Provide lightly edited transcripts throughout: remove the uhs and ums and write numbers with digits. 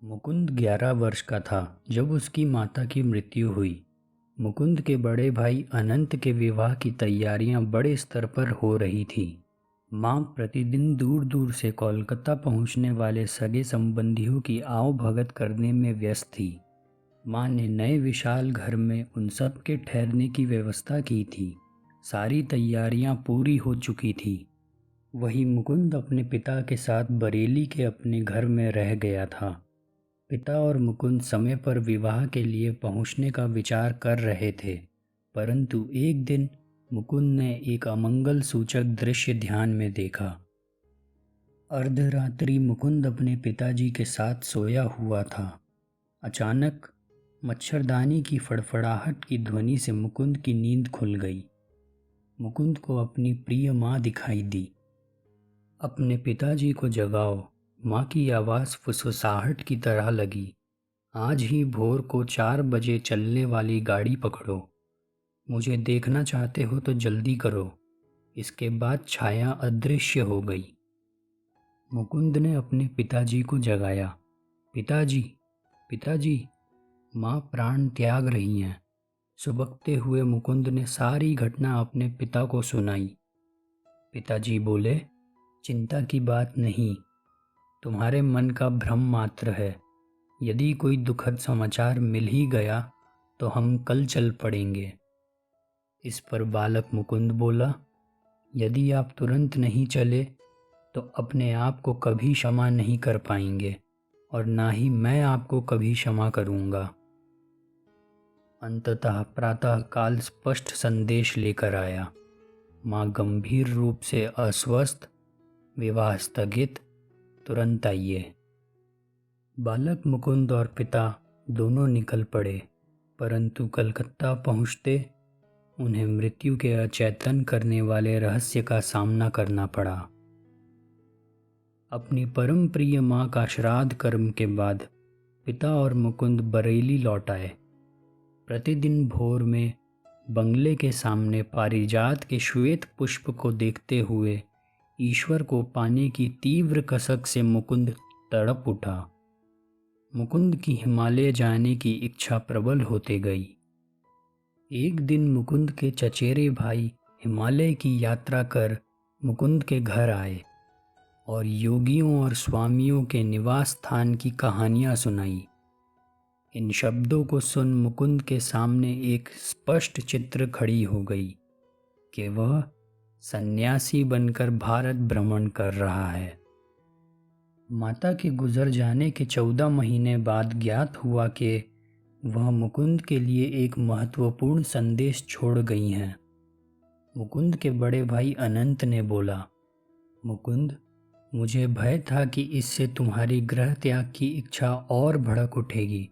मुकुंद 11 वर्ष का था जब उसकी माता की मृत्यु हुई। मुकुंद के बड़े भाई अनंत के विवाह की तैयारियां बड़े स्तर पर हो रही थी। माँ प्रतिदिन दूर दूर से कोलकाता पहुंचने वाले सगे संबंधियों की आवभगत करने में व्यस्त थी। माँ ने नए विशाल घर में उन सब के ठहरने की व्यवस्था की थी। सारी तैयारियां पूरी हो चुकी थी। वही मुकुंद अपने पिता के साथ बरेली के अपने घर में रह गया था। पिता और मुकुंद समय पर विवाह के लिए पहुंचने का विचार कर रहे थे, परंतु एक दिन मुकुंद ने एक अमंगल सूचक दृश्य ध्यान में देखा। अर्धरात्रि मुकुंद अपने पिताजी के साथ सोया हुआ था। अचानक मच्छरदानी की फड़फड़ाहट की ध्वनि से मुकुंद की नींद खुल गई। मुकुंद को अपनी प्रिय माँ दिखाई दी। अपने पिताजी को जगाओ, माँ की आवाज़ फुसफुसाहट की तरह लगी। आज ही भोर को 4 बजे चलने वाली गाड़ी पकड़ो। मुझे देखना चाहते हो तो जल्दी करो। इसके बाद छाया अदृश्य हो गई। मुकुंद ने अपने पिताजी को जगाया। पिताजी, पिताजी, माँ प्राण त्याग रही हैं। सुबकते हुए मुकुंद ने सारी घटना अपने पिता को सुनाई। पिताजी बोले, चिंता की बात नहीं, तुम्हारे मन का भ्रम मात्र है। यदि कोई दुखद समाचार मिल ही गया तो हम कल चल पड़ेंगे। इस पर बालक मुकुंद बोला, यदि आप तुरंत नहीं चले तो अपने आप को कभी क्षमा नहीं कर पाएंगे और ना ही मैं आपको कभी क्षमा करूंगा। अंततः प्रातः काल स्पष्ट संदेश लेकर आया। माँ गंभीर रूप से अस्वस्थ, विवाह स्थगित, तुरंत आइए। बालक मुकुंद और पिता दोनों निकल पड़े, परंतु कलकत्ता पहुंचते उन्हें मृत्यु के अचेतन करने वाले रहस्य का सामना करना पड़ा। अपनी परम प्रिय माँ का श्राद्ध कर्म के बाद पिता और मुकुंद बरेली लौट आए। प्रतिदिन भोर में बंगले के सामने पारिजात के श्वेत पुष्प को देखते हुए ईश्वर को पाने की तीव्र कसक से मुकुंद तड़प उठा। मुकुंद की हिमालय जाने की इच्छा प्रबल होते गई। एक दिन मुकुंद के चचेरे भाई हिमालय की यात्रा कर मुकुंद के घर आए और योगियों और स्वामियों के निवास स्थान की कहानियां सुनाई। इन शब्दों को सुन मुकुंद के सामने एक स्पष्ट चित्र खड़ी हो गई कि वह सन्यासी बनकर भारत भ्रमण कर रहा है। माता के गुजर जाने के 14 महीने बाद ज्ञात हुआ कि वह मुकुंद के लिए एक महत्वपूर्ण संदेश छोड़ गई हैं। मुकुंद के बड़े भाई अनंत ने बोला, मुकुंद, मुझे भय था कि इससे तुम्हारी गृह त्याग की इच्छा और भड़क उठेगी,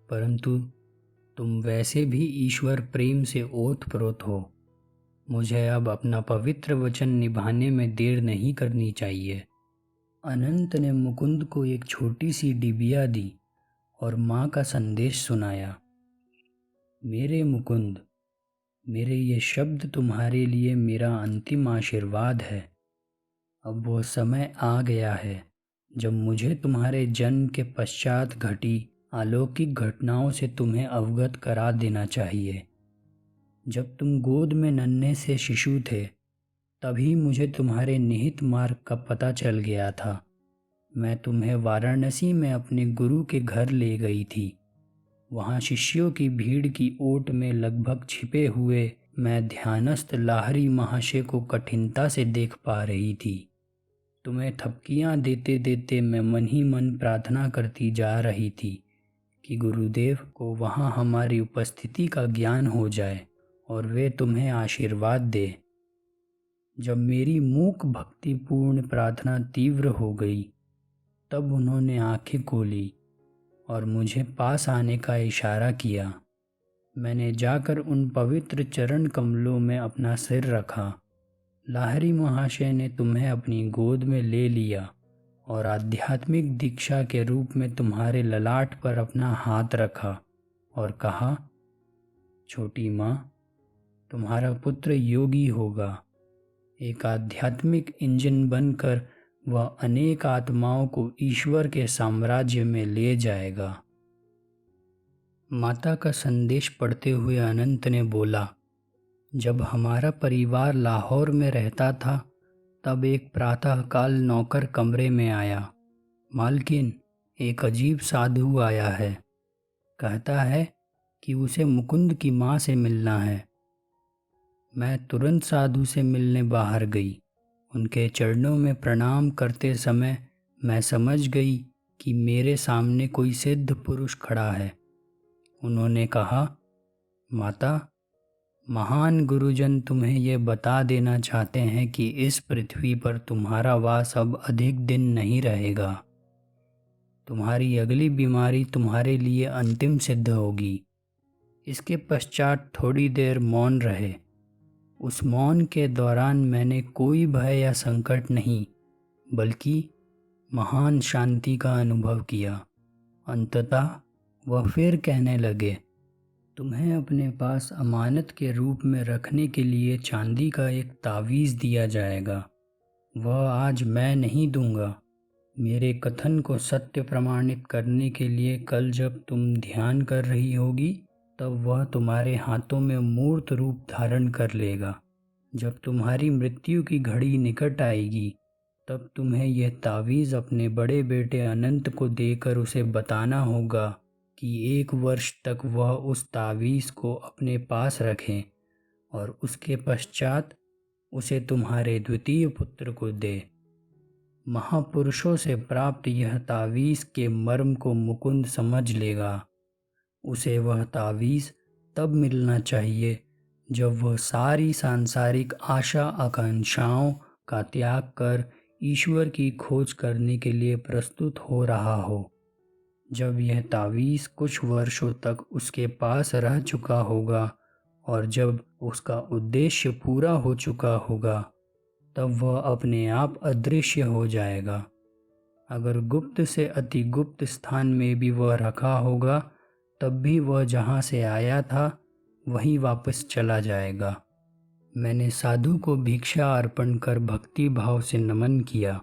परंतु तुम वैसे भी ईश्वर प्रेम से ओतप्रोत हो। मुझे अब अपना पवित्र वचन निभाने में देर नहीं करनी चाहिए। अनंत ने मुकुंद को एक छोटी सी डिबिया दी और माँ का संदेश सुनाया। मेरे मुकुंद, मेरे ये शब्द तुम्हारे लिए मेरा अंतिम आशीर्वाद है। अब वो समय आ गया है जब मुझे तुम्हारे जन्म के पश्चात घटी अलौकिक घटनाओं से तुम्हें अवगत करा देना चाहिए। जब तुम गोद में नन्हे से शिशु थे, तभी मुझे तुम्हारे निहित मार्ग का पता चल गया था। मैं तुम्हें वाराणसी में अपने गुरु के घर ले गई थी। वहाँ शिष्यों की भीड़ की ओट में लगभग छिपे हुए मैं ध्यानस्थ लाहरी महाशय को कठिनता से देख पा रही थी। तुम्हें थपकियाँ देते देते मैं मन ही मन प्रार्थना करती जा रही थी कि गुरुदेव को वहाँ हमारी उपस्थिति का ज्ञान हो जाए और वे तुम्हें आशीर्वाद दे। जब मेरी मूक भक्तिपूर्ण प्रार्थना तीव्र हो गई, तब उन्होंने आंखें खोली और मुझे पास आने का इशारा किया। मैंने जाकर उन पवित्र चरण कमलों में अपना सिर रखा। लाहरी महाशय ने तुम्हें अपनी गोद में ले लिया और आध्यात्मिक दीक्षा के रूप में तुम्हारे ललाट पर अपना हाथ रखा और कहा, छोटी माँ, तुम्हारा पुत्र योगी होगा, एक आध्यात्मिक इंजन बनकर वह अनेक आत्माओं को ईश्वर के साम्राज्य में ले जाएगा। माता का संदेश पढ़ते हुए अनंत ने बोला, जब हमारा परिवार लाहौर में रहता था तब एक प्रातःकाल नौकर कमरे में आया। मालकिन, एक अजीब साधु आया है। कहता है कि उसे मुकुंद की माँ से मिलना है। मैं तुरंत साधु से मिलने बाहर गई। उनके चरणों में प्रणाम करते समय मैं समझ गई कि मेरे सामने कोई सिद्ध पुरुष खड़ा है। उन्होंने कहा, माता, महान गुरुजन तुम्हें यह बता देना चाहते हैं कि इस पृथ्वी पर तुम्हारा वास अब अधिक दिन नहीं रहेगा। तुम्हारी अगली बीमारी तुम्हारे लिए अंतिम सिद्ध होगी। इसके पश्चात थोड़ी देर मौन रहे। उस मौन के दौरान मैंने कोई भय या संकट नहीं बल्कि महान शांति का अनुभव किया। अंततः वह फिर कहने लगे, तुम्हें अपने पास अमानत के रूप में रखने के लिए चांदी का एक तावीज़ दिया जाएगा। वह आज मैं नहीं दूंगा। मेरे कथन को सत्य प्रमाणित करने के लिए कल जब तुम ध्यान कर रही होगी तब वह तुम्हारे हाथों में मूर्त रूप धारण कर लेगा। जब तुम्हारी मृत्यु की घड़ी निकट आएगी तब तुम्हें यह तावीज़ अपने बड़े बेटे अनंत को देकर उसे बताना होगा कि 1 वर्ष तक वह उस तावीज़ को अपने पास रखें और उसके पश्चात उसे तुम्हारे द्वितीय पुत्र को दे। महापुरुषों से प्राप्त यह तावीज़ के मर्म को मुकुंद समझ लेगा। उसे वह तावीज़ तब मिलना चाहिए जब वह सारी सांसारिक आशा आकांक्षाओं का त्याग कर ईश्वर की खोज करने के लिए प्रस्तुत हो रहा हो। जब यह तावीज़ कुछ वर्षों तक उसके पास रह चुका होगा और जब उसका उद्देश्य पूरा हो चुका होगा तब वह अपने आप अदृश्य हो जाएगा। अगर गुप्त से अति गुप्त स्थान में भी वह रखा होगा तब भी वह जहाँ से आया था वहीं वापस चला जाएगा। मैंने साधु को भिक्षा अर्पण कर भक्ति भाव से नमन किया।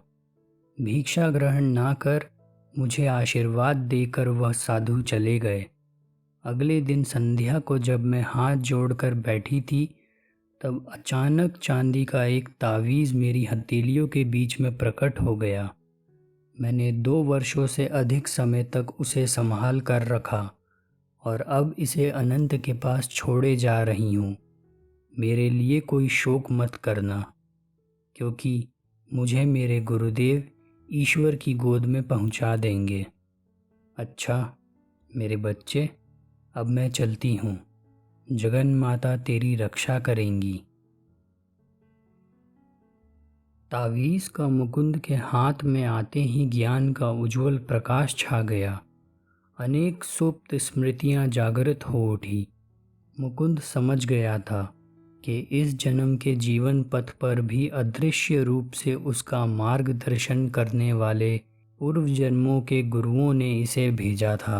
भिक्षा ग्रहण ना कर मुझे आशीर्वाद देकर वह साधु चले गए। अगले दिन संध्या को जब मैं हाथ जोड़कर बैठी थी तब अचानक चांदी का एक तावीज़ मेरी हथेलियों के बीच में प्रकट हो गया। मैंने 2 वर्षों से अधिक समय तक उसे संभाल कर रखा और अब इसे अनंत के पास छोड़े जा रही हूँ। मेरे लिए कोई शोक मत करना, क्योंकि मुझे मेरे गुरुदेव ईश्वर की गोद में पहुँचा देंगे। अच्छा मेरे बच्चे, अब मैं चलती हूँ। जगन माता तेरी रक्षा करेंगी। तावीज़ का मुकुंद के हाथ में आते ही ज्ञान का उज्जवल प्रकाश छा गया। अनेक सुप्त स्मृतियां जागृत हो उठी। मुकुंद समझ गया था कि इस जन्म के जीवन पथ पर भी अदृश्य रूप से उसका मार्गदर्शन करने वाले पूर्व जन्मों के गुरुओं ने इसे भेजा था।